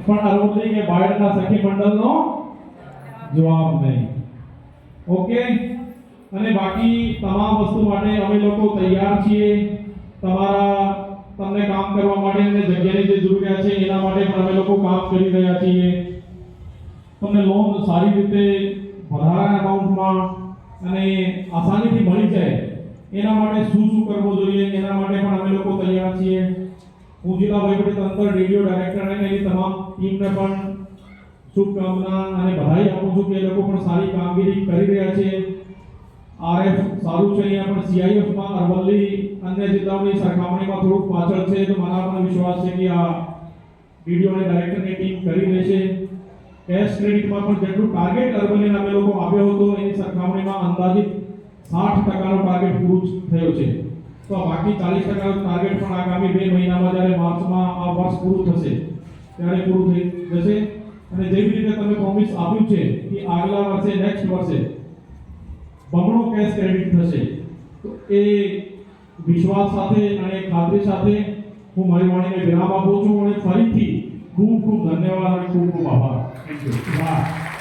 પણ અરવલ્લી કે બાયડના સખી મંડળનો જવાબ નહીં. ઓકે, અને બાકી તમામ વસ્તુ માટે અમે લોકો તૈયાર છીએ. તમને કામ કરવા માટે અને જગ્યાની જે જરૂરિયાત છે એના માટે પણ અમે લોકો કામ કરી રહ્યા છીએ. તમને લોન સારી રીતે વધારાના અમાઉન્ટમાં અને આસાનીથી મળી જાય એના માટે શું કરવું જોઈએ એના માટે પણ અમે લોકો તૈયાર છીએ. હું જિલ્લા વહીવટીતંત્ર, રેડિયો ડાયરેક્ટર અને એની તમામ ટીમને પણ શુભકામના અને બધાઈ આપું છું કે એ લોકો પણ સારી કામગીરી કરી રહ્યા છે. આરએફ સારું છે, અહીંયા પણ સીઆઈએફમાં અરવલ્લી અન્ય જિલ્લાઓની સરખામણીમાં થોડુંક પાછળ છે, તો મને પણ વિશ્વાસ છે કે આ રેડિયો અને ડાયરેક્ટરની ટીમ કરી લેશે. કેશ ક્રેડિટમાં પણ જેટલું ટાર્ગેટ અરવલ્લીના અમે લોકો આપ્યો હતો એની સરખામણીમાં અંદાજિત 60%નો ટાર્ગેટ પૂરું થયો છે. તો બાકી 40%નો ટાર્ગેટ પણ આગામી 2 મહિનામાં જ્યારે માર્ચમાં આ વર્ષ પૂરું થશે ત્યારે પૂરું થઈ જશે. અને જેવી રીતે તમે પ્રોમિસ આપ્યું છે કે આગલા વર્ષે નેક્સ્ટ વર્ષે બમણો કેશ ક્રેડિટ થશે, તો એ વિશ્વાસ સાથે અને ખાતરી સાથે હું મારી વાણીને વિરામ આપું છું અને ફરીથી ખૂબ ખૂબ ધન્યવાદ અને ખૂબ ખૂબ આભાર. Thank you.